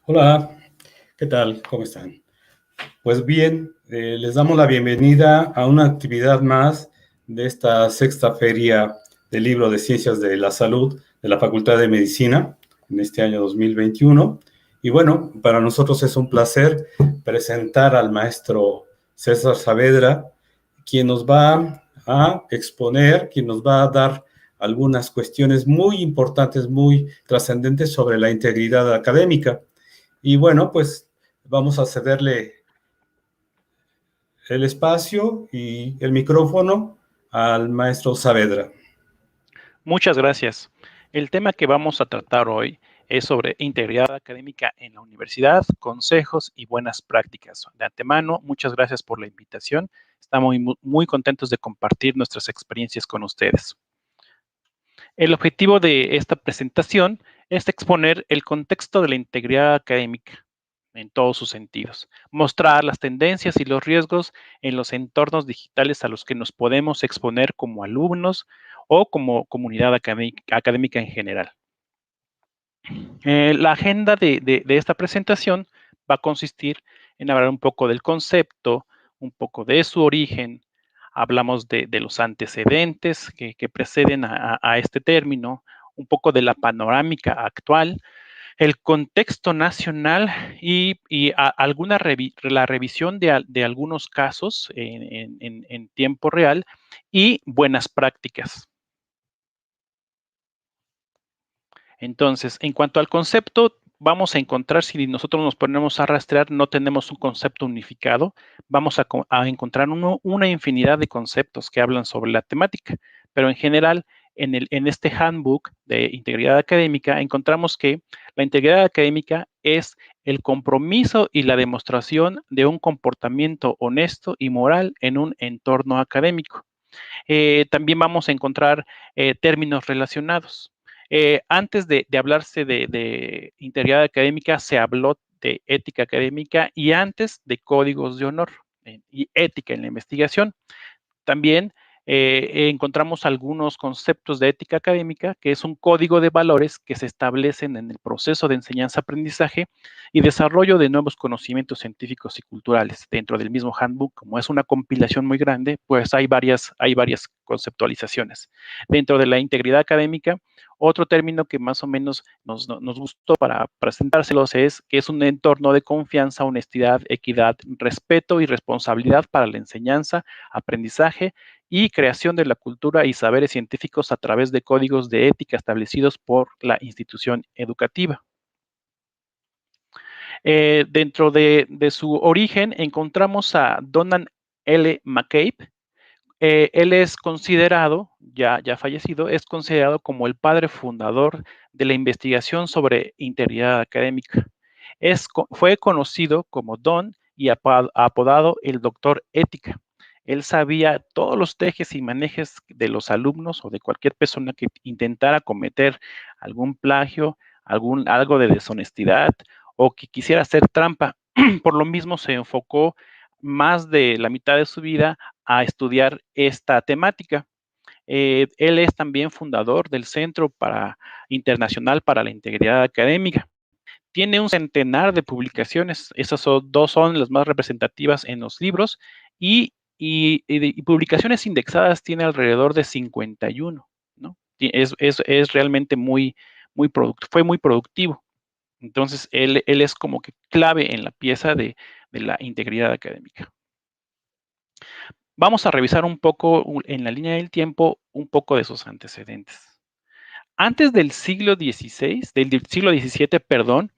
Hola, ¿qué tal? ¿Cómo están? Pues bien, les damos la bienvenida a una actividad más de esta sexta feria del libro de Ciencias de la Salud de la Facultad de Medicina en este año 2021. Y bueno, para nosotros es un placer presentar al maestro César Saavedra, quien nos va a exponer, quien nos va a dar algunas cuestiones muy importantes, muy trascendentes sobre la integridad académica. Y bueno, pues vamos a cederle el espacio y el micrófono al maestro Saavedra. Muchas gracias. El tema que vamos a tratar hoy es sobre integridad académica en la universidad, consejos y buenas prácticas. De antemano, muchas gracias por la invitación. Estamos muy contentos de compartir nuestras experiencias con ustedes. El objetivo de esta presentación es exponer el contexto de la integridad académica en todos sus sentidos, mostrar las tendencias y los riesgos en los entornos digitales a los que nos podemos exponer como alumnos o como comunidad académica en general. La agenda de esta presentación va a consistir en hablar un poco del concepto, un poco de su origen, hablamos de los antecedentes que preceden a este término, un poco de la panorámica actual, el contexto nacional y la revisión de algunos casos en tiempo real y buenas prácticas. Entonces, en cuanto al concepto, vamos a encontrar, si nosotros nos ponemos a rastrear, no tenemos un concepto unificado, vamos a encontrar una infinidad de conceptos que hablan sobre la temática, pero en general, en este handbook de integridad académica, encontramos que la integridad académica es el compromiso y la demostración de un comportamiento honesto y moral en un entorno académico. También vamos a encontrar términos relacionados. Antes de hablarse de integridad académica, se habló de ética académica y antes de códigos de honor y ética en la investigación. También encontramos algunos conceptos de ética académica, que es un código de valores que se establecen en el proceso de enseñanza-aprendizaje y desarrollo de nuevos conocimientos científicos y culturales. Dentro del mismo handbook, como es una compilación muy grande, pues hay varias conceptualizaciones. Dentro de la integridad académica, otro término que más o menos nos gustó para presentárselos es que es un entorno de confianza, honestidad, equidad, respeto y responsabilidad para la enseñanza, aprendizaje y creación de la cultura y saberes científicos a través de códigos de ética establecidos por la institución educativa. Dentro de su origen encontramos a Donald L. McCabe. Él es considerado, ya fallecido, es considerado como el padre fundador de la investigación sobre integridad académica. Fue conocido como Don y apodado el doctor ética. Él sabía todos los tejes y manejes de los alumnos o de cualquier persona que intentara cometer algún plagio, algo de deshonestidad o que quisiera hacer trampa. Por lo mismo se enfocó más de la mitad de su vida a estudiar esta temática. Él es también fundador del Centro Internacional para la Integridad Académica. Tiene un centenar de publicaciones, esas dos son las más representativas en los libros, y publicaciones indexadas tiene alrededor de 51, ¿no? Es realmente fue muy productivo. Entonces, él es como que clave en la pieza de la integridad académica. Vamos a revisar un poco en la línea del tiempo, un poco de sus antecedentes. Antes del siglo XVI, del siglo XVII, perdón,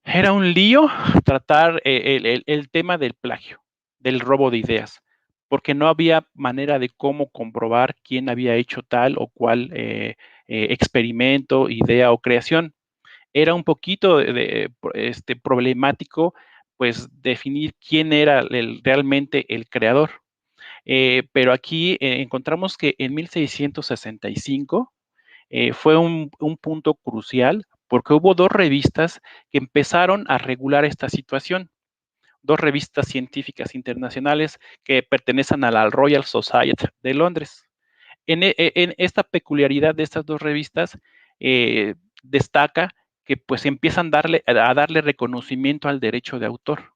era un lío tratar el tema del plagio, del robo de ideas, porque no había manera de cómo comprobar quién había hecho tal o cual experimento, idea o creación. Era un poquito problemático, pues, definir quién era realmente el creador. Pero aquí encontramos que en 1665 fue un punto crucial porque hubo dos revistas que empezaron a regular esta situación, dos revistas científicas internacionales que pertenecen a la Royal Society de Londres. En esta peculiaridad de estas dos revistas destaca que pues empiezan a darle reconocimiento al derecho de autor.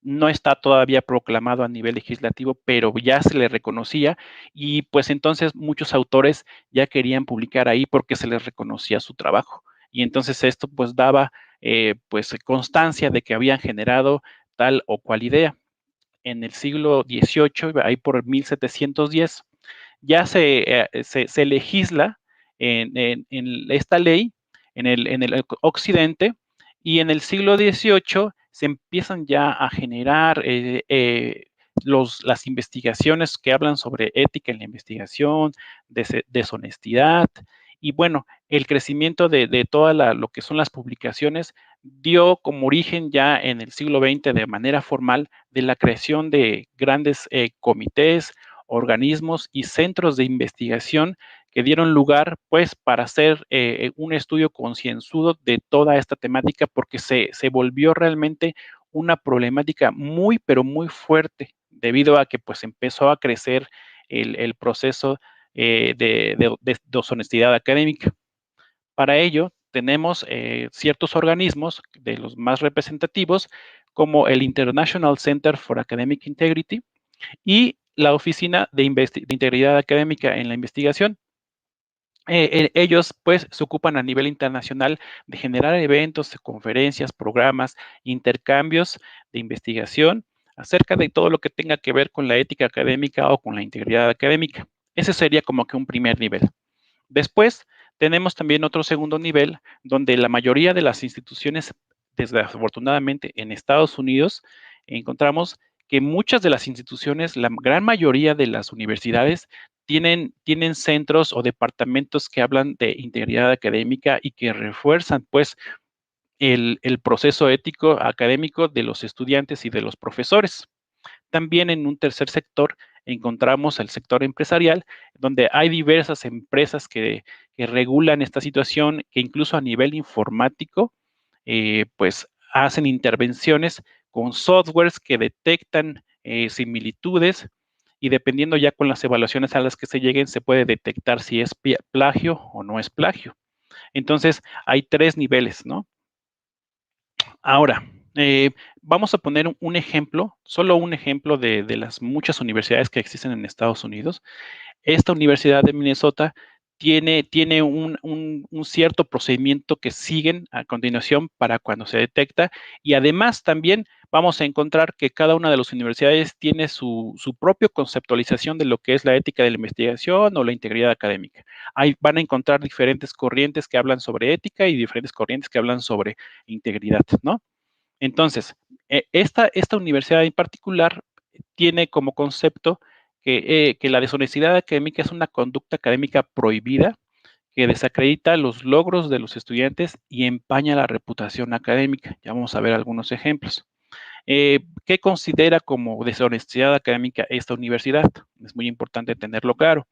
No está todavía proclamado a nivel legislativo, pero ya se le reconocía y pues entonces muchos autores ya querían publicar ahí porque se les reconocía su trabajo. Y entonces esto pues daba pues constancia de que habían generado tal o cual idea. En el siglo XVIII, ahí por 1710, ya se legisla en esta ley en el occidente, y en el siglo XVIII se empiezan ya a generar las investigaciones que hablan sobre ética en la investigación, deshonestidad, y bueno, el crecimiento de toda lo que son las publicaciones dio como origen ya en el siglo XX de manera formal de la creación de grandes comités, organismos y centros de investigación que dieron lugar, pues, para hacer un estudio concienzudo de toda esta temática, porque se volvió realmente una problemática muy, pero muy fuerte, debido a que, pues, empezó a crecer el proceso de deshonestidad académica. Para ello, tenemos ciertos organismos de los más representativos, como el International Center for Academic Integrity, y la Oficina de Integridad Académica en la Investigación. Ellos, pues, se ocupan a nivel internacional de generar eventos, conferencias, programas, intercambios de investigación acerca de todo lo que tenga que ver con la ética académica o con la integridad académica. Ese sería como que un primer nivel. Después, tenemos también otro segundo nivel, donde la mayoría de las instituciones, desafortunadamente en Estados Unidos, encontramos que muchas de las instituciones, la gran mayoría de las universidades, tienen centros o departamentos que hablan de integridad académica y que refuerzan, pues, el proceso ético académico de los estudiantes y de los profesores. También en un tercer sector encontramos el sector empresarial, donde hay diversas empresas que regulan esta situación, que incluso a nivel informático, pues hacen intervenciones con softwares que detectan similitudes, y dependiendo ya con las evaluaciones a las que se lleguen, se puede detectar si es plagio o no es plagio. Entonces, hay tres niveles, ¿no? Ahora, vamos a poner un ejemplo, solo un ejemplo de las muchas universidades que existen en Estados Unidos. Esta Universidad de Minnesota tiene un cierto procedimiento que siguen a continuación para cuando se detecta, y además también vamos a encontrar que cada una de las universidades tiene su propia conceptualización de lo que es la ética de la investigación o la integridad académica. Ahí van a encontrar diferentes corrientes que hablan sobre ética y diferentes corrientes que hablan sobre integridad, ¿no? Entonces, esta universidad en particular tiene como concepto que la deshonestidad académica es una conducta académica prohibida que desacredita los logros de los estudiantes y empaña la reputación académica. Ya vamos a ver algunos ejemplos. ¿Qué considera como deshonestidad académica esta universidad? Es muy importante tenerlo claro.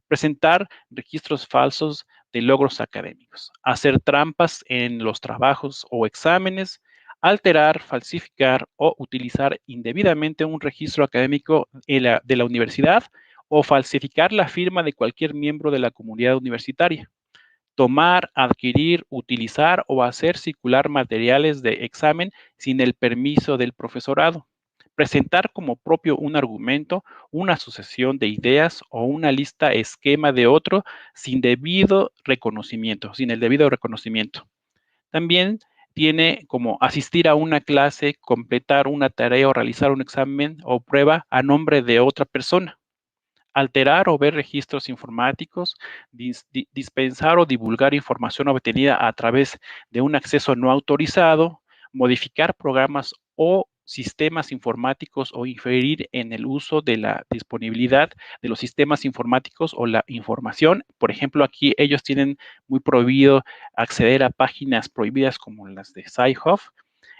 Presentar registros falsos de logros académicos, hacer trampas en los trabajos o exámenes, alterar, falsificar o utilizar indebidamente un registro académico de la universidad, o falsificar la firma de cualquier miembro de la comunidad universitaria. Tomar, adquirir, utilizar o hacer circular materiales de examen sin el permiso del profesorado. Presentar como propio un argumento, una sucesión de ideas o una lista esquema de otro sin sin el debido reconocimiento. También tiene como asistir a una clase, completar una tarea o realizar un examen o prueba a nombre de otra persona. Alterar o ver registros informáticos, dispensar o divulgar información obtenida a través de un acceso no autorizado, modificar programas o sistemas informáticos o inferir en el uso de la disponibilidad de los sistemas informáticos o la información. Por ejemplo, aquí ellos tienen muy prohibido acceder a páginas prohibidas como las de Sci-Hub,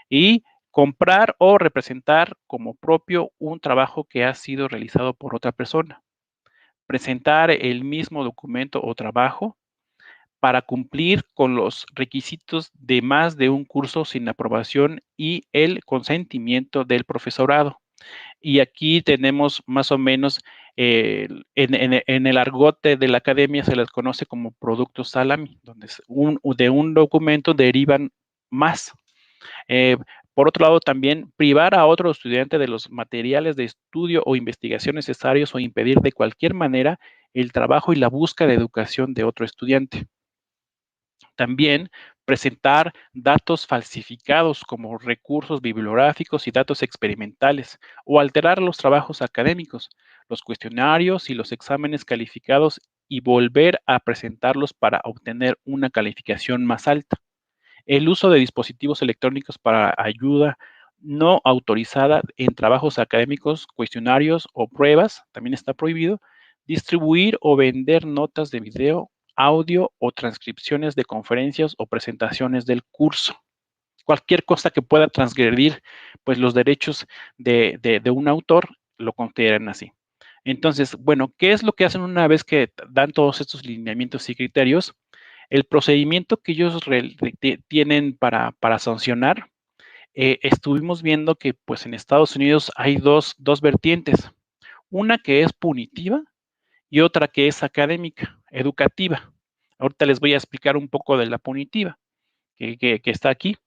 y comprar o representar como propio un trabajo que ha sido realizado por otra persona. Presentar el mismo documento o trabajo para cumplir con los requisitos de más de un curso sin aprobación y el consentimiento del profesorado. Y aquí tenemos más o menos, en el argot de la academia se les conoce como productos salami, donde de un documento derivan más. Eh, por otro lado, también privar a otro estudiante de los materiales de estudio o investigación necesarios o impedir de cualquier manera el trabajo y la búsqueda de educación de otro estudiante. También presentar datos falsificados como recursos bibliográficos y datos experimentales o alterar los trabajos académicos, los cuestionarios y los exámenes calificados y volver a presentarlos para obtener una calificación más alta. El uso de dispositivos electrónicos para ayuda no autorizada en trabajos académicos, cuestionarios o pruebas también está prohibido. Distribuir o vender notas de video, audio o transcripciones de conferencias o presentaciones del curso. Cualquier cosa que pueda transgredir pues, los derechos de un autor lo consideran así. Entonces, bueno, ¿qué es lo que hacen una vez que dan todos estos lineamientos y criterios? El procedimiento que ellos tienen para sancionar, estuvimos viendo que pues en Estados Unidos hay dos vertientes, una que es punitiva y otra que es académica, educativa. Ahorita les voy a explicar un poco de la punitiva que está aquí.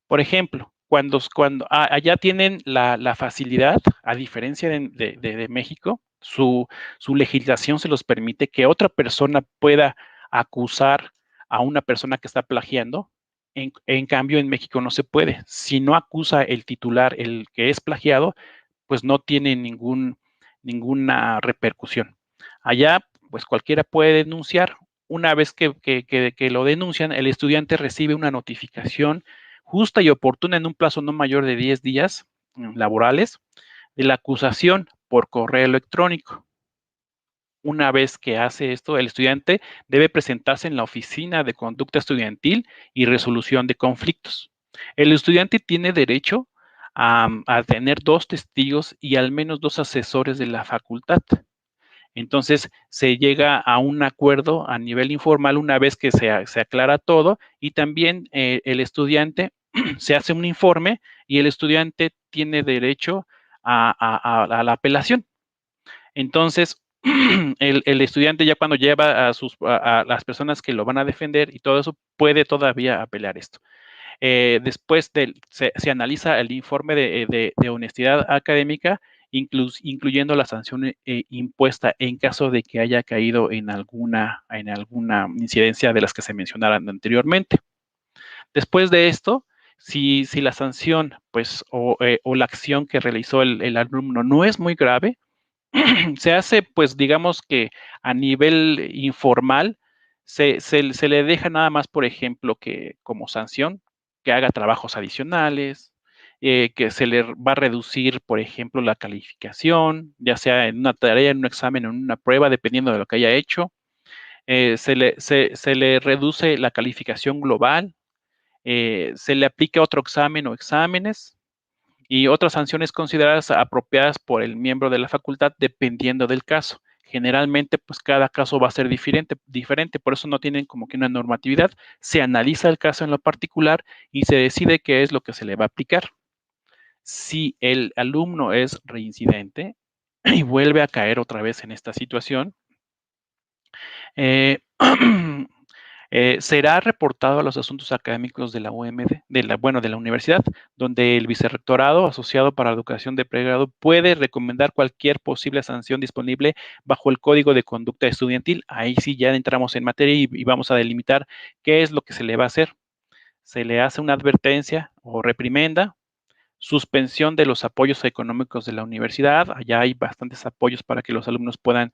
Por ejemplo, cuando allá tienen la facilidad, a diferencia de México, su legislación se los permite que otra persona pueda acusar a una persona que está plagiando. En cambio, en México no se puede. Si no acusa el titular, el que es plagiado, pues no tiene ninguna repercusión. Allá, pues cualquiera puede denunciar. Una vez que lo denuncian, el estudiante recibe una notificación justa y oportuna en un plazo no mayor de 10 días laborales de la acusación por correo electrónico. Una vez que hace esto, el estudiante debe presentarse en la oficina de conducta estudiantil y resolución de conflictos. El estudiante tiene derecho a tener 2 testigos y al menos 2 asesores de la facultad. Entonces, se llega a un acuerdo a nivel informal una vez que se aclara todo y también el estudiante se hace un informe y el estudiante tiene derecho a la apelación. Entonces, el estudiante ya cuando lleva a las personas que lo van a defender y todo eso, puede todavía apelar esto. Después se analiza el informe de honestidad académica, incluyendo la sanción impuesta en caso de que haya caído en alguna incidencia de las que se mencionaron anteriormente. Después de esto, si la sanción pues, o la acción que realizó el alumno no es muy grave, se hace, pues, digamos que a nivel informal, se le deja nada más, por ejemplo, que como sanción, que haga trabajos adicionales, que se le va a reducir, por ejemplo, la calificación, ya sea en una tarea, en un examen o en una prueba, dependiendo de lo que haya hecho. Se le reduce la calificación global, se le aplica otro examen o exámenes, y otras sanciones consideradas apropiadas por el miembro de la facultad dependiendo del caso. Generalmente, pues cada caso va a ser diferente, por eso no tienen como que una normatividad. Se analiza el caso en lo particular y se decide qué es lo que se le va a aplicar. Si el alumno es reincidente y vuelve a caer otra vez en esta situación, eh, será reportado a los asuntos académicos de la UMD, de la universidad, donde el vicerrectorado asociado para la educación de pregrado puede recomendar cualquier posible sanción disponible bajo el Código de Conducta Estudiantil. Ahí sí ya entramos en materia y vamos a delimitar qué es lo que se le va a hacer. Se le hace una advertencia o reprimenda, suspensión de los apoyos económicos de la universidad. Allá hay bastantes apoyos para que los alumnos puedan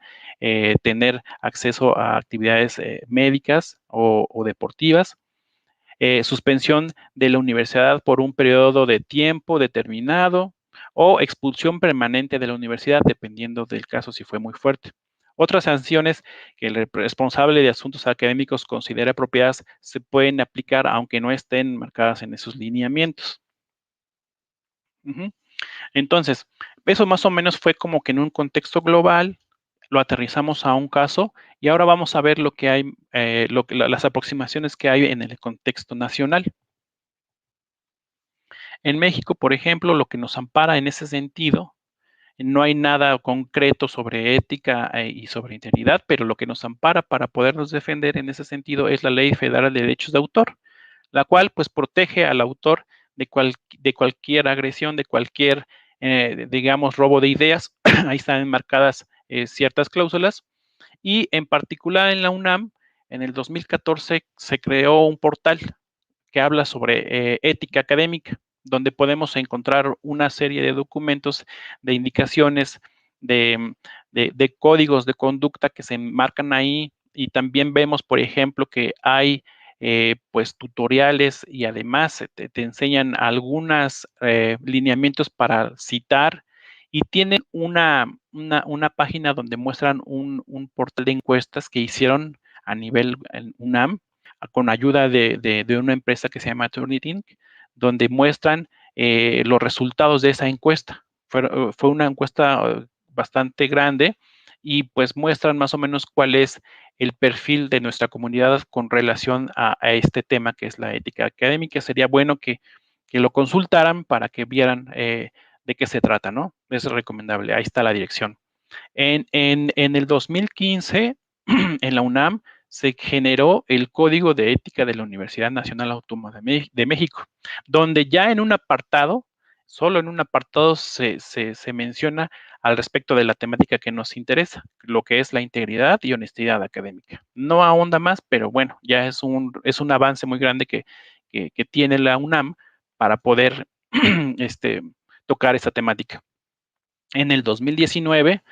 tener acceso a actividades médicas o deportivas. Suspensión de la universidad por un periodo de tiempo determinado o expulsión permanente de la universidad, dependiendo del caso si fue muy fuerte. Otras sanciones que el responsable de asuntos académicos considere apropiadas se pueden aplicar aunque no estén marcadas en esos lineamientos. Entonces, eso más o menos fue como que en un contexto global, lo aterrizamos a un caso y ahora vamos a ver lo que hay, las aproximaciones que hay en el contexto nacional. En México, por ejemplo, lo que nos ampara en ese sentido no hay nada concreto sobre ética y sobre integridad, pero lo que nos ampara para podernos defender en ese sentido es la Ley Federal de Derechos de Autor, la cual pues protege al autor de cualquier agresión, de cualquier, digamos, robo de ideas. Ahí están enmarcadas ciertas cláusulas. Y en particular en la UNAM, en el 2014 se creó un portal que habla sobre ética académica, donde podemos encontrar una serie de documentos, de indicaciones, de códigos de conducta que se enmarcan ahí, y también vemos, por ejemplo, que hay pues tutoriales y además te enseñan algunos lineamientos para citar, y tienen una página donde muestran un portal de encuestas que hicieron a nivel UNAM con ayuda de una empresa que se llama Turnitin, donde muestran los resultados de esa encuesta. Fue una encuesta bastante grande, y pues muestran más o menos cuál es el perfil de nuestra comunidad con relación a este tema que es la ética académica. Sería bueno que lo consultaran para que vieran de qué se trata, ¿no? Es recomendable. Ahí está la dirección. En el 2015, en la UNAM, se generó el Código de Ética de la Universidad Nacional Autónoma de México, donde ya en un apartado, solo en un apartado se menciona al respecto de la temática que nos interesa, lo que es la integridad y honestidad académica. No ahonda más, pero bueno, ya es un avance muy grande que tiene la UNAM para poder tocar esa temática. En el 2019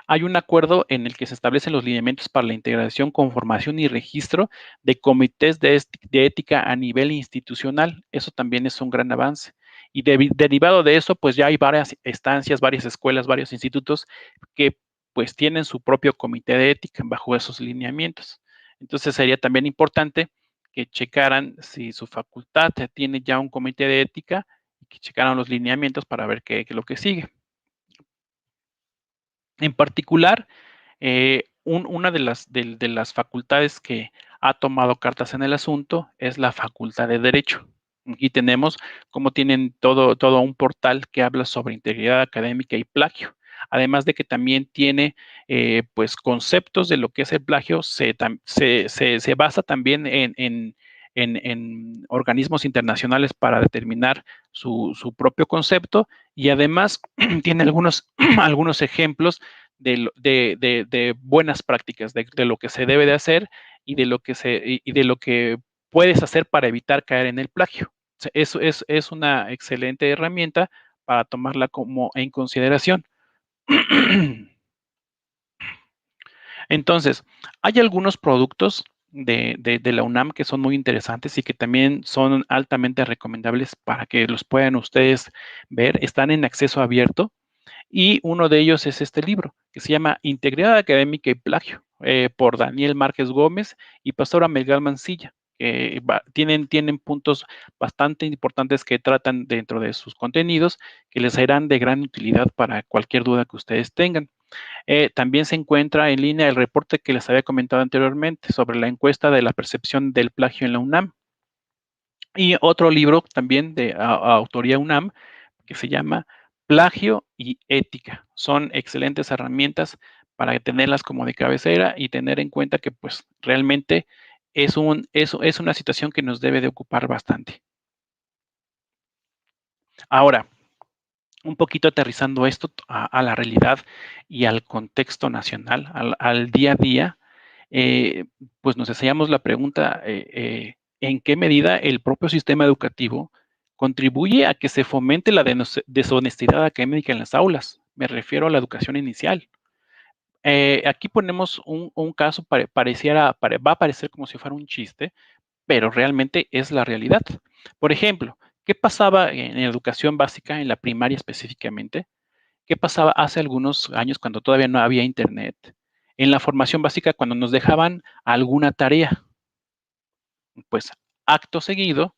hay un acuerdo en el que se establecen los lineamientos para la integración, conformación y registro de comités de ética a nivel institucional. Eso también es un gran avance. Y derivado de eso, pues ya hay varias estancias, varias escuelas, varios institutos que pues tienen su propio comité de ética bajo esos lineamientos. Entonces sería también importante que checaran si su facultad tiene ya un comité de ética y que checaran los lineamientos para ver qué es lo que sigue. En particular, una de las facultades que ha tomado cartas en el asunto es la Facultad de Derecho. Aquí tenemos cómo tienen todo un portal que habla sobre integridad académica y plagio. Además de que también tiene pues conceptos de lo que es el plagio, se basa también en organismos internacionales para determinar su propio concepto, y además tiene algunos ejemplos de buenas prácticas, de lo que se debe de hacer y de lo que puedes hacer para evitar caer en el plagio. Eso es una excelente herramienta para tomarla como en consideración. Entonces, hay algunos productos de la UNAM que son muy interesantes y que también son altamente recomendables para que los puedan ustedes ver. Están en acceso abierto. Y uno de ellos es este libro, que se llama Integridad Académica y Plagio, por Daniel Márquez Gómez y Pastora Melgar Mancilla. Tienen puntos bastante importantes que tratan dentro de sus contenidos, que les serán de gran utilidad para cualquier duda que ustedes tengan. También se encuentra en línea el reporte que les había comentado anteriormente sobre la encuesta de la percepción del plagio en la UNAM. Y otro libro también de autoría UNAM, que se llama Plagio y Ética. Son excelentes herramientas para tenerlas como de cabecera y tener en cuenta que pues realmente es una situación que nos debe de ocupar bastante. Ahora, un poquito aterrizando esto a la realidad y al contexto nacional, al día a día, pues nos hacíamos la pregunta, ¿en qué medida el propio sistema educativo contribuye a que se fomente la deshonestidad académica en las aulas? Me refiero a la educación inicial. Aquí ponemos un caso, va a parecer como si fuera un chiste, pero realmente es la realidad. Por ejemplo, ¿qué pasaba en educación básica, en la primaria específicamente? ¿Qué pasaba hace algunos años cuando todavía no había internet? En la formación básica, cuando nos dejaban alguna tarea, pues acto seguido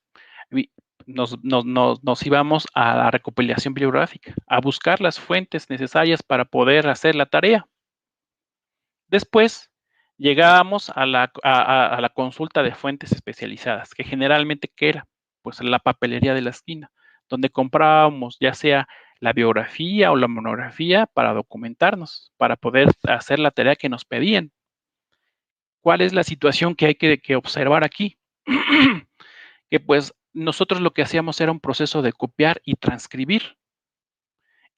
nos íbamos a la recopilación bibliográfica, a buscar las fuentes necesarias para poder hacer la tarea. Después llegábamos a la consulta de fuentes especializadas, que generalmente, ¿qué era? Pues la papelería de la esquina, donde comprábamos ya sea la biografía o la monografía para documentarnos, para poder hacer la tarea que nos pedían. ¿Cuál es la situación que hay que observar aquí? Que pues nosotros lo que hacíamos era un proceso de copiar y transcribir.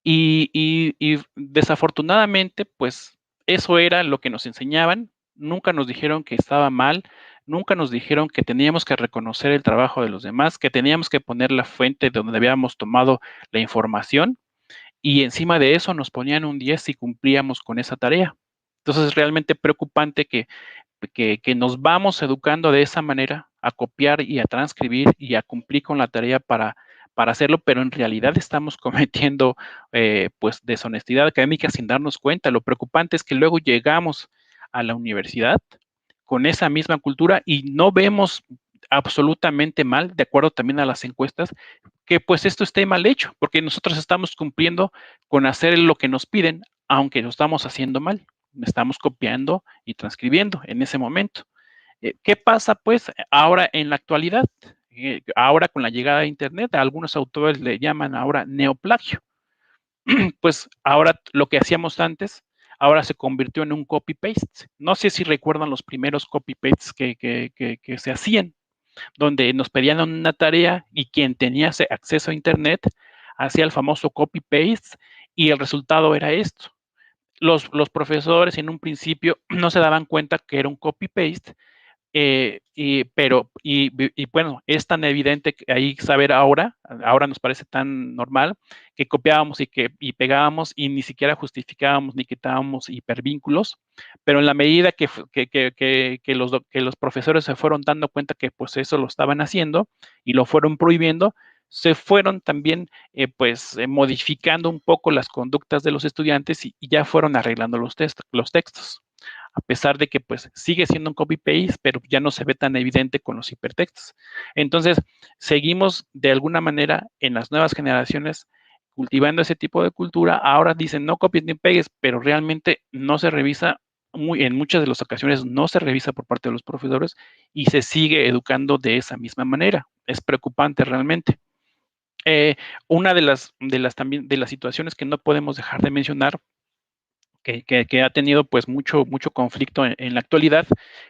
Y desafortunadamente, pues eso era lo que nos enseñaban. Nunca nos dijeron que estaba mal, nunca nos dijeron que teníamos que reconocer el trabajo de los demás, que teníamos que poner la fuente de donde habíamos tomado la información y encima de eso nos ponían un 10 si cumplíamos con esa tarea. Entonces es realmente preocupante que nos vamos educando de esa manera a copiar y a transcribir y a cumplir con la tarea para hacerlo, pero en realidad estamos cometiendo pues deshonestidad académica sin darnos cuenta. Lo preocupante es que luego llegamos a la universidad con esa misma cultura y no vemos absolutamente mal, de acuerdo también a las encuestas, que pues esto esté mal hecho, porque nosotros estamos cumpliendo con hacer lo que nos piden, aunque lo estamos haciendo mal. Estamos copiando y transcribiendo en ese momento. ¿Qué pasa pues ahora en la actualidad? Ahora con la llegada de Internet, algunos autores le llaman ahora neoplagio. Pues ahora lo que hacíamos antes, ahora se convirtió en un copy-paste. No sé si recuerdan los primeros copy-pastes que se hacían, donde nos pedían una tarea y quien tenía acceso a Internet hacía el famoso copy-paste y el resultado era esto. Los profesores en un principio no se daban cuenta que era un copy-paste, y bueno, es tan evidente que ahí saber ahora nos parece tan normal que copiábamos y pegábamos y ni siquiera justificábamos ni quitábamos hipervínculos, pero en la medida que los profesores se fueron dando cuenta que pues eso lo estaban haciendo y lo fueron prohibiendo, se fueron también modificando un poco las conductas de los estudiantes y ya fueron arreglando los textos, a pesar de que pues sigue siendo un copy-paste, pero ya no se ve tan evidente con los hipertextos. Entonces, seguimos de alguna manera en las nuevas generaciones cultivando ese tipo de cultura. Ahora dicen no copies ni pegues, pero realmente no se revisa, en muchas de las ocasiones no se revisa por parte de los profesores y se sigue educando de esa misma manera. Es preocupante realmente. Una también de las situaciones que no podemos dejar de mencionar que ha tenido pues mucho conflicto en la actualidad,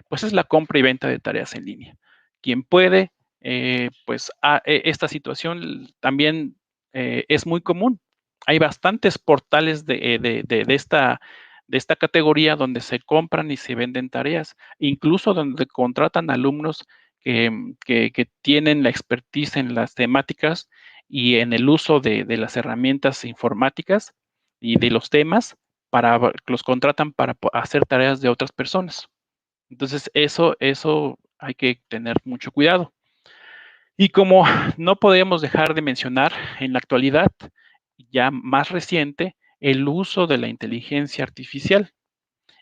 pues es la compra y venta de tareas en línea. Quien puede, esta situación también es muy común. Hay bastantes portales de esta categoría donde se compran y se venden tareas, incluso donde contratan alumnos que tienen la expertise en las temáticas y en el uso de las herramientas informáticas y de los temas los contratan para hacer tareas de otras personas. Entonces, eso hay que tener mucho cuidado. Y como no podemos dejar de mencionar en la actualidad, ya más reciente, el uso de la inteligencia artificial.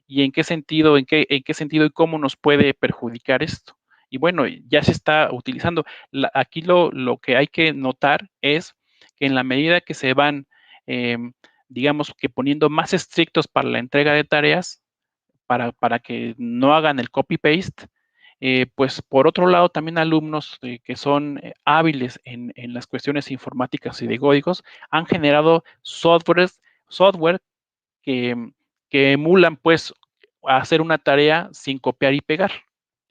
¿Y en qué sentido, en qué sentido y cómo nos puede perjudicar esto? Y bueno, ya se está utilizando. Aquí lo que hay que notar es que en la medida que se van, digamos que poniendo más estrictos para la entrega de tareas, para que no hagan el copy-paste, pues por otro lado también alumnos que son hábiles en las cuestiones informáticas y de códigos han generado software que, que emulan pues hacer una tarea sin copiar y pegar.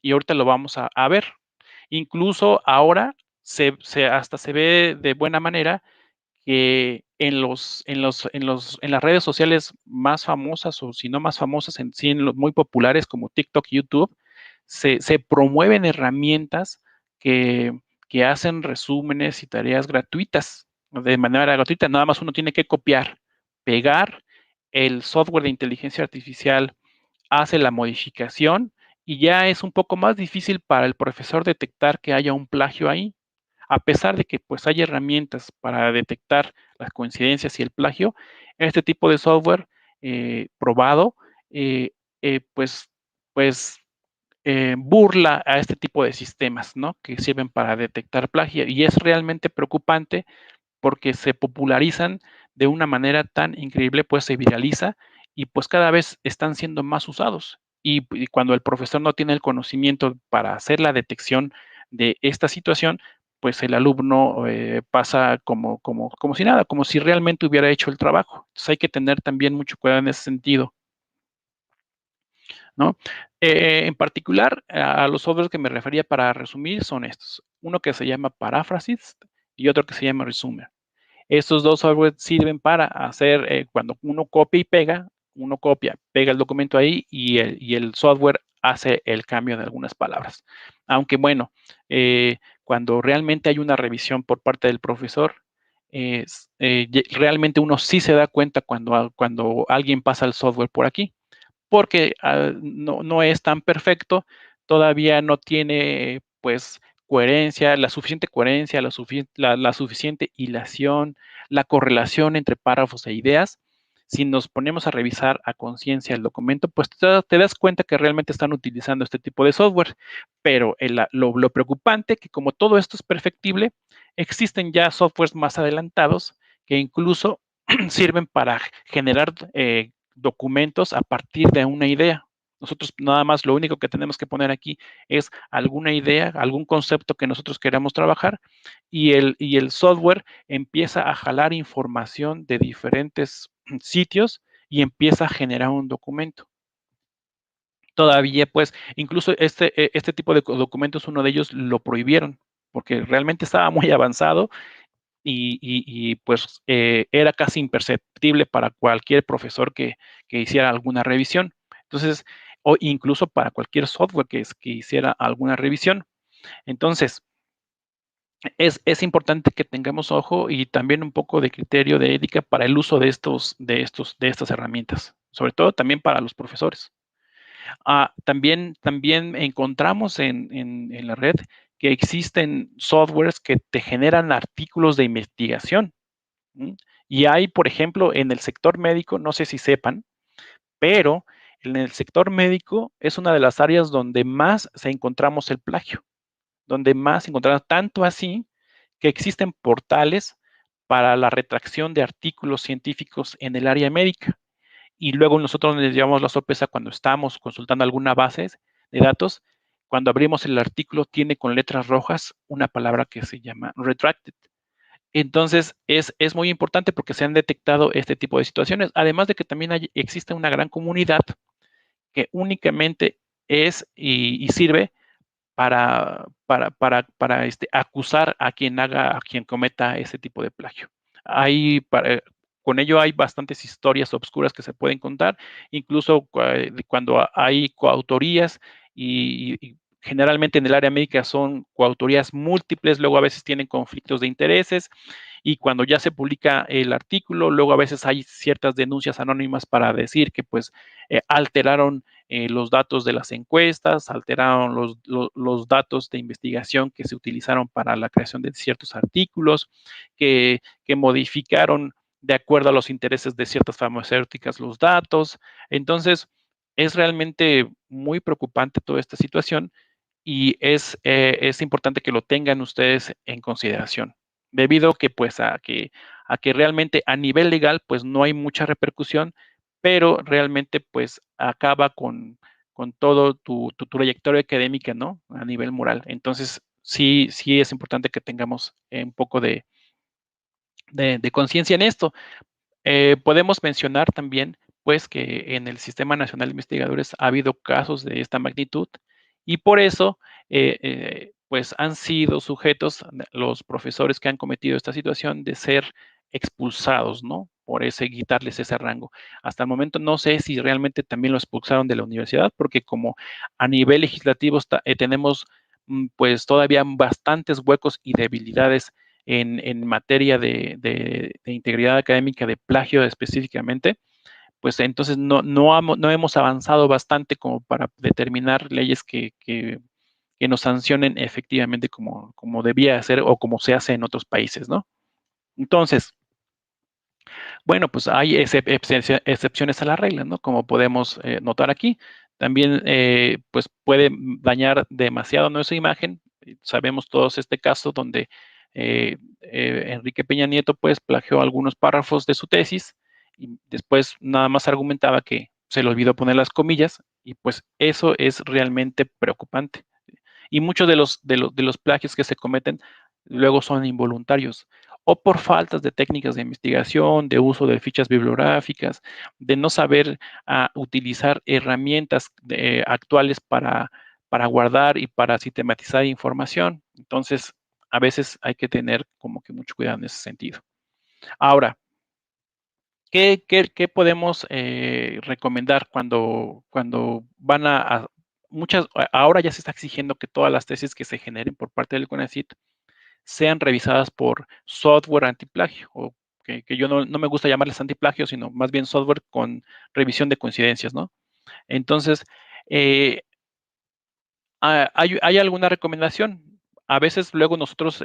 Y ahorita lo vamos a ver. Incluso ahora hasta se ve de buena manera que en las redes sociales más famosas, o si no más famosas, en los muy populares como TikTok, YouTube, se promueven herramientas que, que hacen resúmenes y tareas gratuitas, de manera gratuita. Nada más uno tiene que copiar, pegar el software de inteligencia artificial, hace la modificación y ya es un poco más difícil para el profesor detectar que haya un plagio ahí. A pesar de que pues hay herramientas para detectar las coincidencias y el plagio, este tipo de software probado, eh, eh, pues, pues burla a este tipo de sistemas, ¿no? Que sirven para detectar plagio y es realmente preocupante porque se popularizan de una manera tan increíble, pues se viraliza y pues cada vez están siendo más usados. Y cuando el profesor no tiene el conocimiento para hacer la detección de esta situación, pues el alumno pasa como si nada, como si realmente hubiera hecho el trabajo. Entonces hay que tener también mucho cuidado en ese sentido, ¿no? En particular, a los softwares que me refería para resumir son estos. Uno que se llama Paraphrasist y otro que se llama Resumer. Estos dos softwares sirven para hacer, cuando uno copia y pega, uno copia, pega el documento ahí y el software hace el cambio de algunas palabras. Aunque bueno, cuando realmente hay una revisión por parte del profesor, realmente uno sí se da cuenta cuando alguien pasa el software por aquí, porque no es tan perfecto, todavía no tiene pues suficiente coherencia, la suficiente hilación, la correlación entre párrafos e ideas. Si nos ponemos a revisar a conciencia el documento, pues te das cuenta que realmente están utilizando este tipo de software. Pero lo preocupante, que como todo esto es perfectible, existen ya softwares más adelantados que incluso sirven para generar documentos a partir de una idea. Nosotros nada más lo único que tenemos que poner aquí es alguna idea, algún concepto que nosotros queramos trabajar y el software empieza a jalar información de diferentes sitios y empieza a generar un documento. Todavía, pues, incluso este tipo de documentos, uno de ellos lo prohibieron porque realmente estaba muy avanzado pues era casi imperceptible para cualquier profesor que hiciera alguna revisión. Entonces, o incluso para cualquier software que hiciera alguna revisión. Entonces, es importante que tengamos ojo y también un poco de criterio de ética para el uso de estas herramientas, sobre todo también para los profesores. También encontramos en la red que existen softwares que te generan artículos de investigación. Y hay, por ejemplo, en el sector médico, no sé si sepan, pero en el sector médico es una de las áreas donde más encontramos el plagio, donde más encontramos, tanto así que existen portales para la retracción de artículos científicos en el área médica. Y luego nosotros nos llevamos la sorpresa cuando estamos consultando alguna base de datos, cuando abrimos el artículo tiene con letras rojas una palabra que se llama retracted. Entonces, es muy importante porque se han detectado este tipo de situaciones, además de que también existe una gran comunidad que únicamente es y sirve para acusar a quien cometa ese tipo de plagio. Con ello hay bastantes historias obscuras que se pueden contar, incluso cuando hay coautorías y generalmente en el área médica son coautorías múltiples, luego a veces tienen conflictos de intereses y cuando ya se publica el artículo, luego a veces hay ciertas denuncias anónimas para decir que pues alteraron los datos de las encuestas, alteraron los datos de investigación que se utilizaron para la creación de ciertos artículos, que modificaron de acuerdo a los intereses de ciertas farmacéuticas los datos. Entonces, es realmente muy preocupante toda esta situación y es importante que lo tengan ustedes en consideración, debido que, pues, a que realmente a nivel legal, pues, no hay mucha repercusión, pero realmente, pues, acaba con todo tu trayectoria académica, ¿no? A nivel moral. Entonces, sí es importante que tengamos un poco de conciencia en esto. Podemos mencionar también, pues, que en el Sistema Nacional de Investigadores ha habido casos de esta magnitud y por eso, pues, han sido sujetos los profesores que han cometido esta situación de ser expulsados, ¿no? Por quitarles ese rango. Hasta el momento no sé si realmente también lo expulsaron de la universidad, porque como a nivel legislativo tenemos, pues, todavía bastantes huecos y debilidades en materia de integridad académica, de plagio específicamente, pues entonces no hemos avanzado bastante como para determinar leyes que nos sancionen efectivamente como debía ser o como se hace en otros países, ¿no? Entonces, bueno, pues hay excepciones a la regla, ¿no? Como podemos notar aquí. También, pues puede dañar demasiado nuestra imagen. Sabemos todos este caso donde Enrique Peña Nieto, pues, plagió algunos párrafos de su tesis y después nada más argumentaba que se le olvidó poner las comillas y pues eso es realmente preocupante. Y muchos de los plagios que se cometen luego son involuntarios, o por faltas de técnicas de investigación, de uso de fichas bibliográficas, de no saber utilizar herramientas actuales para guardar y para sistematizar información. Entonces, a veces hay que tener como que mucho cuidado en ese sentido. Ahora, ¿qué podemos recomendar cuando van ahora ya se está exigiendo que todas las tesis que se generen por parte del CONACYT sean revisadas por software antiplagio, o que yo no me gusta llamarles antiplagio, sino más bien software con revisión de coincidencias, ¿no? Entonces, eh, ¿hay alguna recomendación? A veces luego nosotros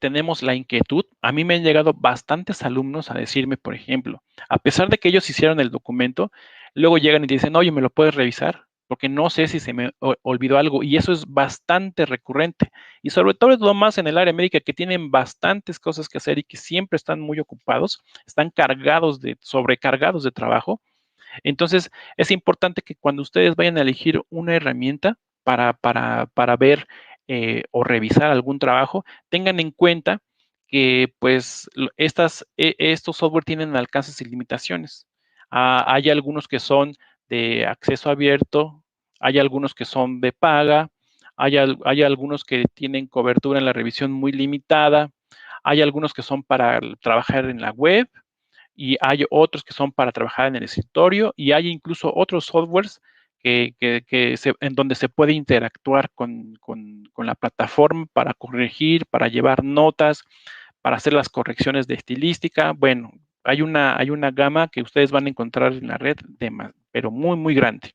tenemos la inquietud. A mí me han llegado bastantes alumnos a decirme, por ejemplo, a pesar de que ellos hicieron el documento, luego llegan y dicen, oye, ¿me lo puedes revisar? Porque no sé si se me olvidó algo. Y eso es bastante recurrente. Y sobre todo más en el área médica, que tienen bastantes cosas que hacer y que siempre están muy ocupados, están sobrecargados de trabajo. Entonces, es importante que cuando ustedes vayan a elegir una herramienta para ver o revisar algún trabajo, tengan en cuenta que pues estos software tienen alcances y limitaciones. Hay algunos que son de acceso abierto, hay algunos que son de paga, hay algunos que tienen cobertura en la revisión muy limitada, hay algunos que son para trabajar en la web, y hay otros que son para trabajar en el escritorio, y hay incluso otros softwares en donde se puede interactuar con la plataforma para corregir, para llevar notas, para hacer las correcciones de estilística. Bueno, hay una gama que ustedes van a encontrar en la red, pero muy, muy grande.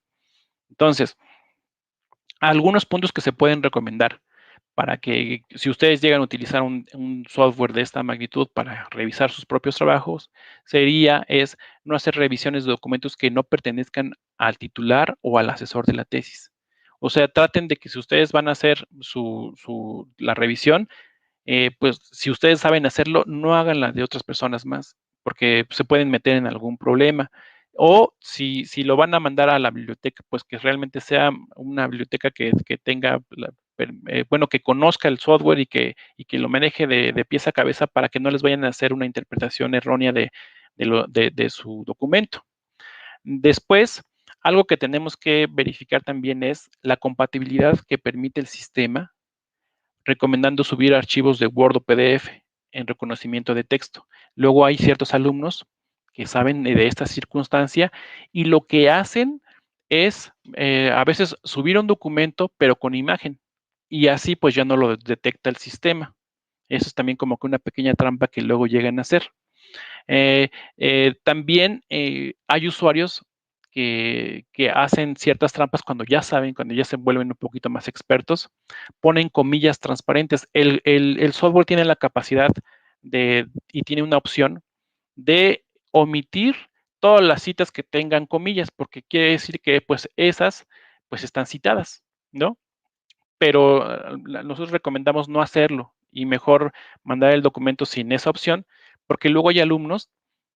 Entonces, algunos puntos que se pueden recomendar para que si ustedes llegan a utilizar un software de esta magnitud para revisar sus propios trabajos, es no hacer revisiones de documentos que no pertenezcan al titular o al asesor de la tesis. O sea, traten de que si ustedes van a hacer la revisión, pues si ustedes saben hacerlo, no hagan la de otras personas más, porque se pueden meter en algún problema. O si lo van a mandar a la biblioteca, pues que realmente sea una biblioteca que tenga, bueno, que conozca el software y que lo maneje de pies a cabeza para que no les vayan a hacer una interpretación errónea de su documento. Después, algo que tenemos que verificar también es la compatibilidad que permite el sistema, recomendando subir archivos de Word o PDF en reconocimiento de texto. Luego hay ciertos alumnos que saben de esta circunstancia y lo que hacen es a veces subir un documento pero con imagen, y así pues ya no lo detecta el sistema. Eso es también como que una pequeña trampa que luego llegan a hacer. También hay usuarios que hacen ciertas trampas cuando ya saben, cuando ya se vuelven un poquito más expertos, ponen comillas transparentes. El software tiene la capacidad y tiene una opción de omitir todas las citas que tengan comillas, porque quiere decir que pues esas pues están citadas, ¿no? Pero nosotros recomendamos no hacerlo y mejor mandar el documento sin esa opción, porque luego hay alumnos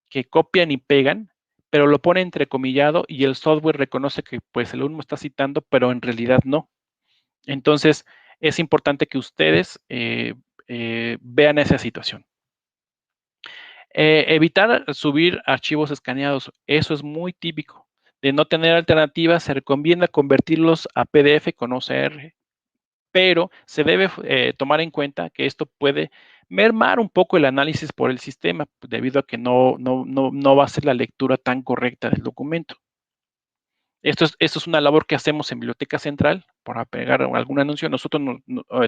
que copian y pegan, pero lo pone entrecomillado y el software reconoce que pues el alumno está citando, pero en realidad no. Entonces, es importante que ustedes vean esa situación. Evitar subir archivos escaneados, eso es muy típico. De no tener alternativas, se recomienda convertirlos a PDF con OCR, pero se debe tomar en cuenta que esto puede mermar un poco el análisis por el sistema, debido a que no va a ser la lectura tan correcta del documento. Esto es una labor que hacemos en Biblioteca Central, para pegar algún anuncio. Nosotros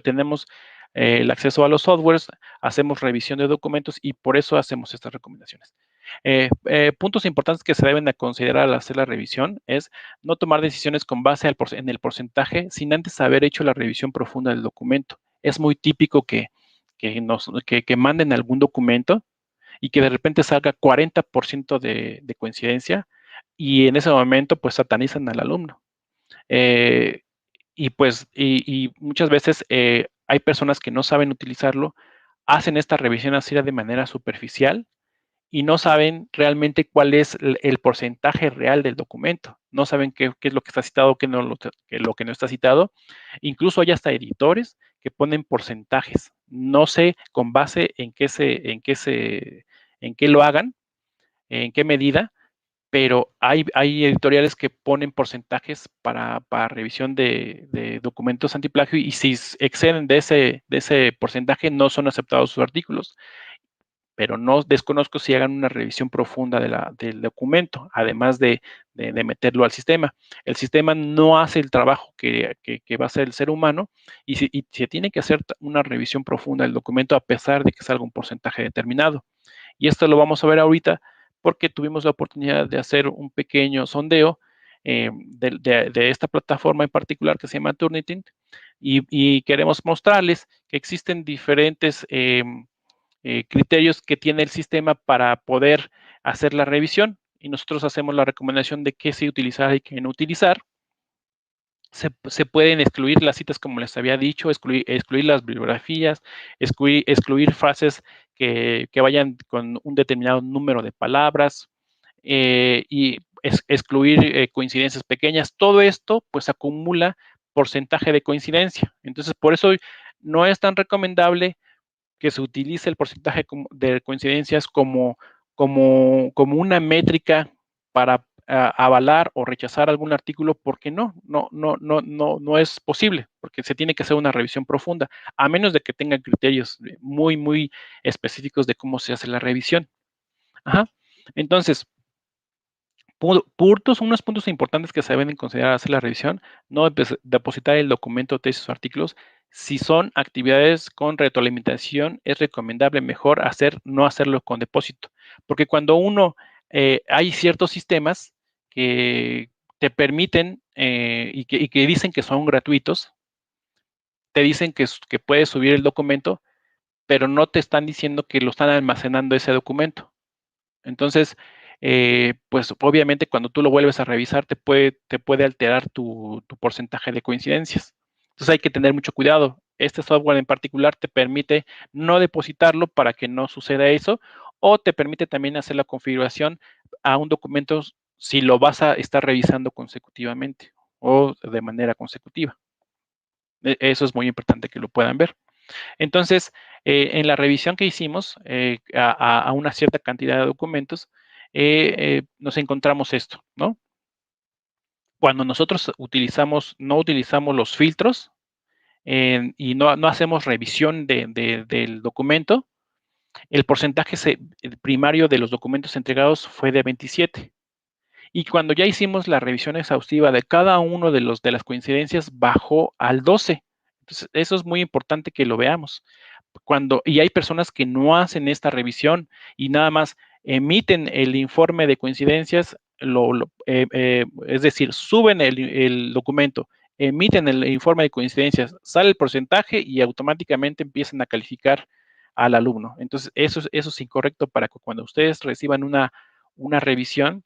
tenemos el acceso a los softwares, hacemos revisión de documentos y por eso hacemos estas recomendaciones. Puntos importantes que se deben de considerar al hacer la revisión es no tomar decisiones con base en el porcentaje sin antes haber hecho la revisión profunda del documento. Es muy típico que manden algún documento y que de repente salga 40% de coincidencia, y en ese momento pues satanizan al alumno. Y muchas veces hay personas que no saben utilizarlo, hacen esta revisión así de manera superficial y no saben realmente cuál es el porcentaje real del documento. No saben qué es lo que está citado, qué es lo que no está citado. Incluso hay hasta editores que ponen porcentajes. No sé con base en qué lo hagan, en qué medida, pero hay editoriales que ponen porcentajes para revisión de documentos antiplagio, y si exceden de ese porcentaje no son aceptados sus artículos. Pero no desconozco si hagan una revisión profunda del documento, además de meterlo al sistema. El sistema no hace el trabajo que va a hacer el ser humano, y se tiene que hacer una revisión profunda del documento a pesar de que salga un porcentaje determinado. Y esto lo vamos a ver ahorita porque tuvimos la oportunidad de hacer un pequeño sondeo de esta plataforma en particular que se llama Turnitin, y queremos mostrarles que existen diferentes criterios que tiene el sistema para poder hacer la revisión, y nosotros hacemos la recomendación de qué sí utilizar y qué no utilizar. Se pueden excluir las citas, como les había dicho, excluir las bibliografías, excluir frases que vayan con un determinado número de palabras, y excluir coincidencias pequeñas. Todo esto pues acumula porcentaje de coincidencia. Entonces, por eso no es tan recomendable que se utilice el porcentaje de coincidencias como una métrica para avalar o rechazar algún artículo, porque no es posible, porque se tiene que hacer una revisión profunda, a menos de que tengan criterios muy, muy específicos de cómo se hace la revisión. Ajá. Entonces, unos puntos importantes que se deben considerar hacer la revisión: no depositar el documento, tesis o artículos. Si son actividades con retroalimentación, es recomendable mejor no hacerlo con depósito, porque cuando hay ciertos sistemas que te permiten y que dicen que son gratuitos, te dicen que puedes subir el documento, pero no te están diciendo que lo están almacenando ese documento. Entonces, pues obviamente cuando tú lo vuelves a revisar te puede alterar tu porcentaje de coincidencias. Entonces hay que tener mucho cuidado. Este software en particular te permite no depositarlo para que no suceda eso, o te permite también hacer la configuración a un documento si lo vas a estar revisando consecutivamente o de manera consecutiva. Eso es muy importante que lo puedan ver. Entonces, en la revisión que hicimos a una cierta cantidad de documentos, nos encontramos esto, ¿no? Cuando nosotros no utilizamos los filtros y no hacemos revisión del documento, el porcentaje primario de los documentos entregados fue de 27. Y cuando ya hicimos la revisión exhaustiva de cada uno de las coincidencias, bajó al 12. Entonces, eso es muy importante que lo veamos. Y hay personas que no hacen esta revisión y nada más emiten el informe de coincidencias, es decir, suben el documento, emiten el informe de coincidencias, sale el porcentaje y automáticamente empiezan a calificar al alumno. Entonces, eso es incorrecto. Para que cuando ustedes reciban una revisión,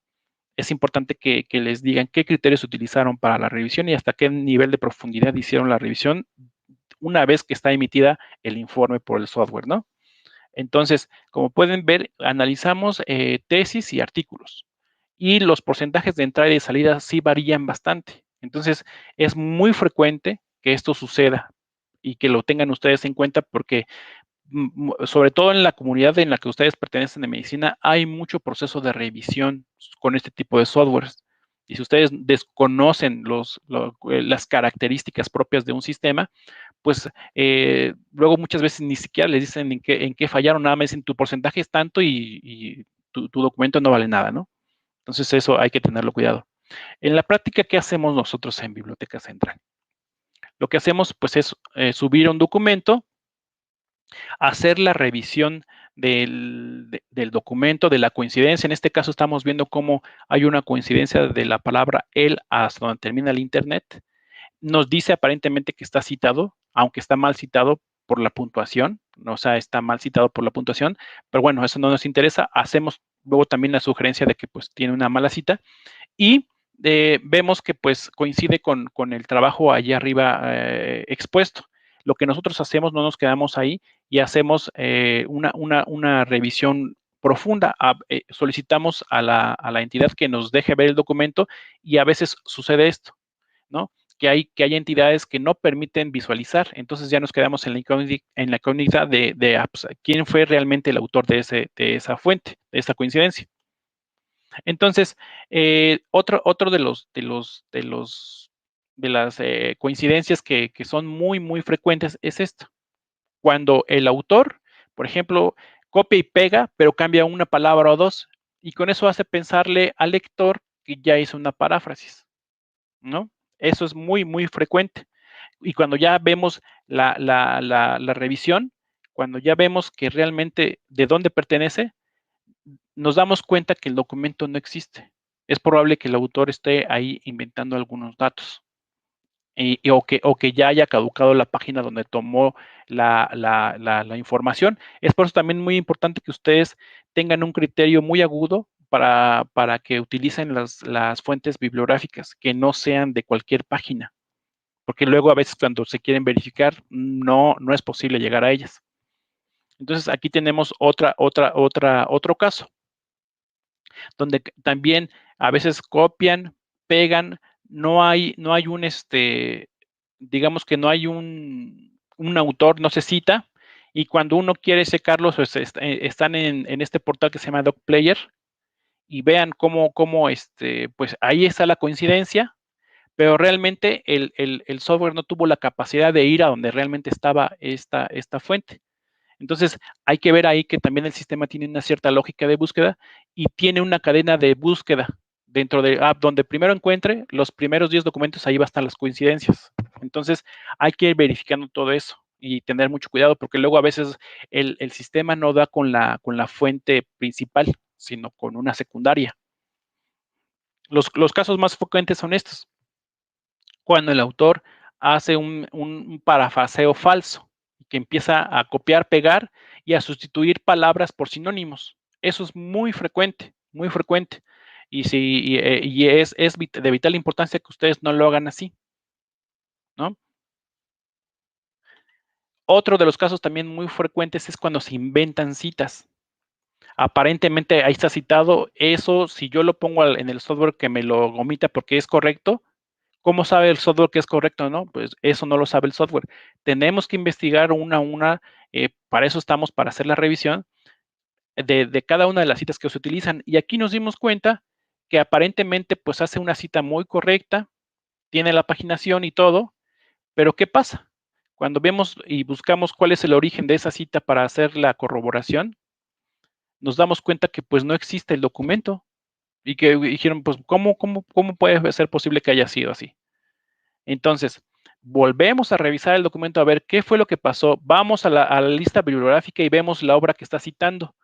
es importante que les digan qué criterios utilizaron para la revisión y hasta qué nivel de profundidad hicieron la revisión una vez que está emitida el informe por el software, ¿no? Entonces, como pueden ver, analizamos tesis y artículos, y los porcentajes de entrada y de salida sí varían bastante. Entonces, es muy frecuente que esto suceda y que lo tengan ustedes en cuenta, porque sobre todo en la comunidad en la que ustedes pertenecen de medicina, hay mucho proceso de revisión con este tipo de softwares. Y si ustedes desconocen las características propias de un sistema, pues luego muchas veces ni siquiera les dicen en qué fallaron, nada más dicen tu porcentaje es tanto y tu documento no vale nada, ¿no? Entonces eso hay que tenerlo cuidado. En la práctica, ¿qué hacemos nosotros en Biblioteca Central? Lo que hacemos pues es subir un documento, hacer la revisión del documento, de la coincidencia. En este caso estamos viendo cómo hay una coincidencia de la palabra el hasta donde termina el internet. Nos dice aparentemente que está citado, aunque está mal citado por la puntuación, o sea, está mal citado por la puntuación, pero bueno, eso no nos interesa. Hacemos luego también la sugerencia de que pues tiene una mala cita, y vemos que pues coincide con el trabajo allá arriba expuesto. Lo que nosotros hacemos, no nos quedamos ahí y hacemos una revisión profunda. Solicitamos a la entidad que nos deje ver el documento, y a veces sucede esto, ¿no? que hay entidades que no permiten visualizar. Entonces ya nos quedamos en la incógnita de pues, quién fue realmente el autor de esa fuente, de esa coincidencia. Entonces, otro de las coincidencias que son muy frecuentes es esto. Cuando el autor, por ejemplo, copia y pega, pero cambia una palabra o dos, y con eso hace pensarle al lector que ya hizo una paráfrasis, ¿no? Eso es muy frecuente. Y cuando ya vemos la revisión, cuando ya vemos que realmente de dónde pertenece, nos damos cuenta que el documento no existe. Es probable que el autor esté ahí inventando algunos datos. O que ya haya caducado la página donde tomó la información. Es por eso también muy importante que ustedes tengan un criterio muy agudo para que utilicen las fuentes bibliográficas, que no sean de cualquier página, porque luego a veces cuando se quieren verificar no es posible llegar a ellas. Entonces aquí tenemos otro caso, donde también a veces copian, pegan, no hay digamos que no hay un autor, no se cita, y cuando uno quiere secarlos, pues están en este portal que se llama DocPlayer, y vean cómo pues ahí está la coincidencia, pero realmente el software no tuvo la capacidad de ir a donde realmente estaba esta fuente. Entonces, hay que ver ahí que también el sistema tiene una cierta lógica de búsqueda y tiene una cadena de búsqueda dentro de donde primero encuentre los primeros 10 documentos, ahí va a estar las coincidencias. Entonces, hay que ir verificando todo eso y tener mucho cuidado porque luego a veces el sistema no da con la fuente principal, sino con una secundaria. Los casos más frecuentes son estos. Cuando el autor hace un parafraseo falso, que empieza a copiar, pegar y a sustituir palabras por sinónimos. Eso es muy frecuente, muy frecuente. Y es de vital importancia que ustedes no lo hagan así, ¿no? Otro de los casos también muy frecuentes es cuando se inventan citas. Aparentemente ahí está citado, eso si yo lo pongo en el software que me lo omita porque es correcto, ¿cómo sabe el software que es correcto o no? Pues eso no lo sabe el software. Tenemos que investigar una a una, para eso estamos, para hacer la revisión de cada una de las citas que se utilizan. Y aquí nos dimos cuenta que aparentemente pues hace una cita muy correcta, tiene la paginación y todo, pero ¿qué pasa? Cuando vemos y buscamos cuál es el origen de esa cita para hacer la corroboración, nos damos cuenta que pues no existe el documento y que dijeron, pues, ¿cómo puede ser posible que haya sido así? Entonces, volvemos a revisar el documento a ver qué fue lo que pasó. Vamos a la lista bibliográfica y vemos la obra que está citando.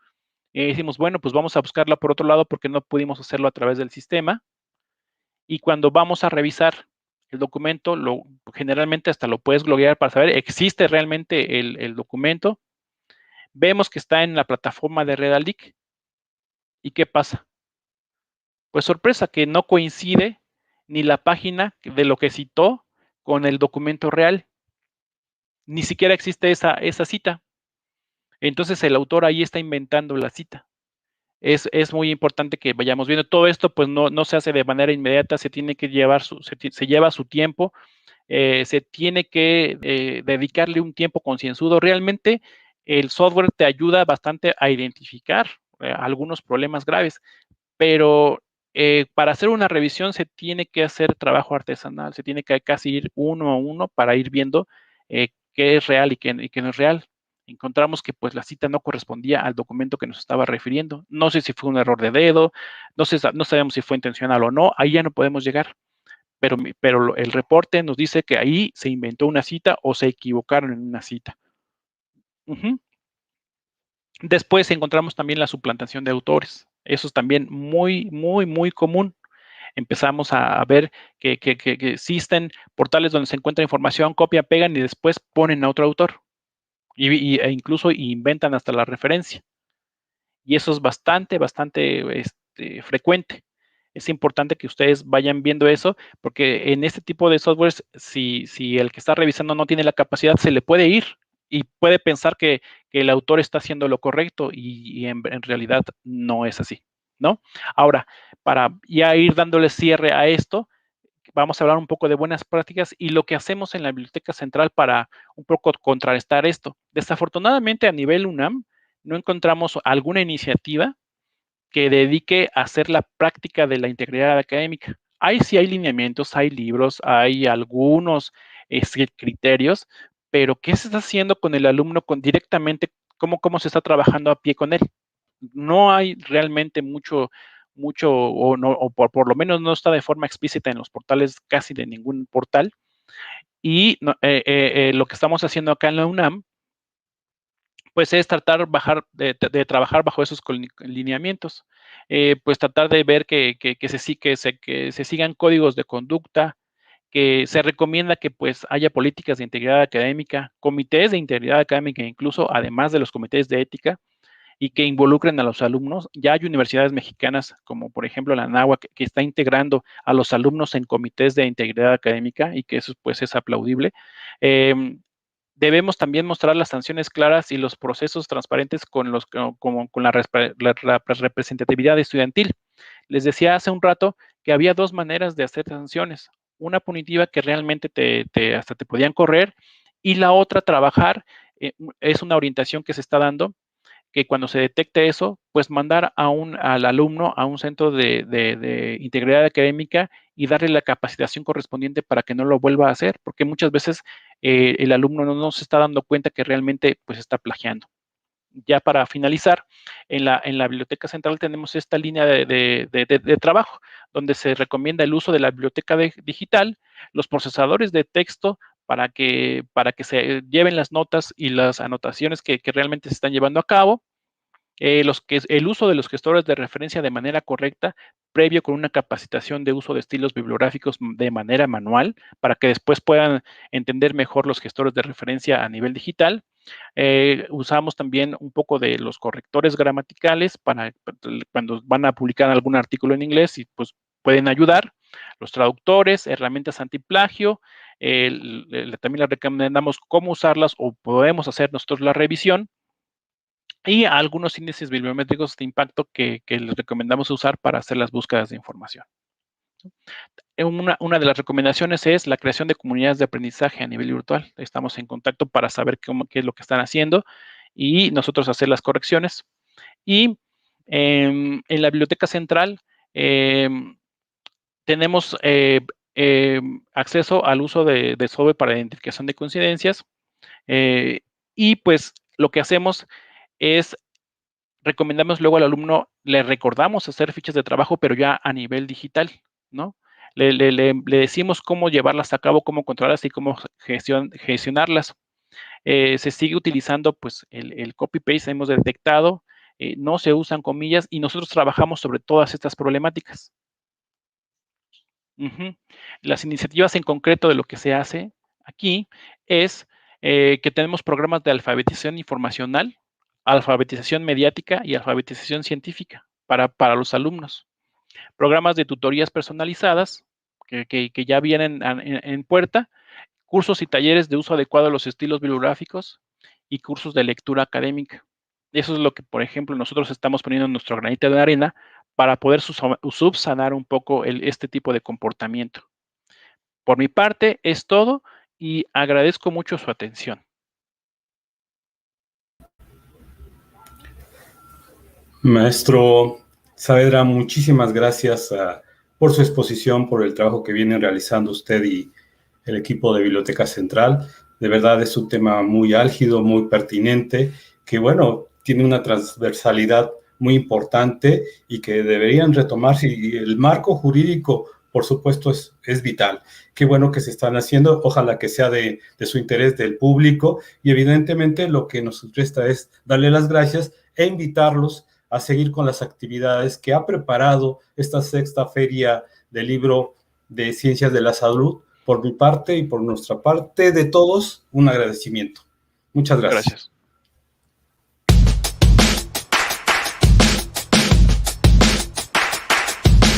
Y decimos, bueno, pues vamos a buscarla por otro lado porque no pudimos hacerlo a través del sistema. Y cuando vamos a revisar el documento, generalmente hasta lo puedes loguear para saber, ¿existe realmente el documento? Vemos que está en la plataforma de Redalyc. ¿Y qué pasa? Pues sorpresa, que no coincide ni la página de lo que citó con el documento real. Ni siquiera existe esa cita. Entonces el autor ahí está inventando la cita. Es muy importante que vayamos viendo. Todo esto pues no se hace de manera inmediata, se tiene que llevar se lleva su tiempo, se tiene que dedicarle un tiempo concienzudo. Realmente el software te ayuda bastante a identificar algunos problemas graves, pero para hacer una revisión se tiene que hacer trabajo artesanal, se tiene que casi ir uno a uno para ir viendo qué es real y qué no es real. Encontramos que pues la cita no correspondía al documento que nos estaba refiriendo. No sé si fue un error de dedo, no sabemos si fue intencional o no, ahí ya no podemos llegar. Pero el reporte nos dice que ahí se inventó una cita o se equivocaron en una cita. Después encontramos también la suplantación de autores. Eso es también muy común. Empezamos a ver que existen portales donde se encuentra información, copian, pegan y después ponen a otro autor. E incluso inventan hasta la referencia. Y eso es bastante frecuente. Es importante que ustedes vayan viendo eso, porque en este tipo de softwares, si el que está revisando no tiene la capacidad, se le puede ir y puede pensar que el autor está haciendo lo correcto y en realidad no es así, ¿no? Ahora, para ya ir dándole cierre a esto, vamos a hablar un poco de buenas prácticas y lo que hacemos en la Biblioteca Central para un poco contrarrestar esto. Desafortunadamente, a nivel UNAM, no encontramos alguna iniciativa que dedique a hacer la práctica de la integridad académica. Sí hay lineamientos, hay libros, hay algunos criterios, pero ¿qué se está haciendo con el alumno directamente? ¿Cómo se está trabajando a pie con él? No hay realmente mucho o, no, o por lo menos no está de forma explícita en los portales, casi de ningún portal. Y lo que estamos haciendo acá en la UNAM, pues es tratar de trabajar bajo esos lineamientos, pues tratar de ver que se sigan códigos de conducta, que se recomienda que pues haya políticas de integridad académica, comités de integridad académica incluso, además de los comités de ética, y que involucren a los alumnos. Ya hay universidades mexicanas, como por ejemplo la Anáhuac, que está integrando a los alumnos en comités de integridad académica y que eso pues es aplaudible. Debemos también mostrar las sanciones claras y los procesos transparentes con la representatividad estudiantil. Les decía hace un rato que había dos maneras de hacer sanciones. Una punitiva que realmente hasta te podían correr, y la otra trabajar, es una orientación que se está dando, que cuando se detecte eso, pues mandar al alumno a un centro de integridad académica y darle la capacitación correspondiente para que no lo vuelva a hacer, porque muchas veces el alumno no se está dando cuenta que realmente pues está plagiando. Ya para finalizar, en la Biblioteca Central tenemos esta línea de trabajo, donde se recomienda el uso de la biblioteca digital, los procesadores de texto, para que se lleven las notas y las anotaciones que realmente se están llevando a cabo, el uso de los gestores de referencia de manera correcta, previo con una capacitación de uso de estilos bibliográficos de manera manual, para que después puedan entender mejor los gestores de referencia a nivel digital. Usamos también un poco de los correctores gramaticales para cuando van a publicar algún artículo en inglés y pues pueden ayudar. Los traductores, herramientas antiplagio, también les recomendamos cómo usarlas o podemos hacer nosotros la revisión, y algunos índices bibliométricos de impacto que les recomendamos usar para hacer las búsquedas de información. Una de las recomendaciones es la creación de comunidades de aprendizaje a nivel virtual. Estamos en contacto para saber qué es lo que están haciendo y nosotros hacer las correcciones. Y en la Biblioteca Central tenemos acceso al uso de software para identificación de coincidencias, y pues lo que hacemos es recomendamos luego al alumno, le recordamos hacer fichas de trabajo, pero ya a nivel digital, ¿no? Le decimos cómo llevarlas a cabo, cómo controlarlas y cómo gestionarlas. Se sigue utilizando pues el copy-paste, hemos detectado, no se usan comillas y nosotros trabajamos sobre todas estas problemáticas. Las iniciativas en concreto de lo que se hace aquí es que tenemos programas de alfabetización informacional, alfabetización mediática y alfabetización científica para los alumnos. Programas de tutorías personalizadas que ya vienen en puerta, cursos y talleres de uso adecuado de los estilos bibliográficos y cursos de lectura académica. Eso es lo que, por ejemplo, nosotros estamos poniendo en nuestro granito de arena para poder subsanar un poco este tipo de comportamiento. Por mi parte, es todo y agradezco mucho su atención. Maestro Saavedra, muchísimas gracias por su exposición, por el trabajo que vienen realizando usted y el equipo de Biblioteca Central. De verdad es un tema muy álgido, muy pertinente, que bueno, tiene una transversalidad muy importante y que deberían retomarse, y el marco jurídico, por supuesto, es vital. Qué bueno que se están haciendo, ojalá que sea de su interés del público, y evidentemente lo que nos resta es darle las gracias e invitarlos a seguir con las actividades que ha preparado esta sexta feria del libro de Ciencias de la Salud. Por mi parte y por nuestra parte de todos, un agradecimiento. Muchas gracias. Gracias.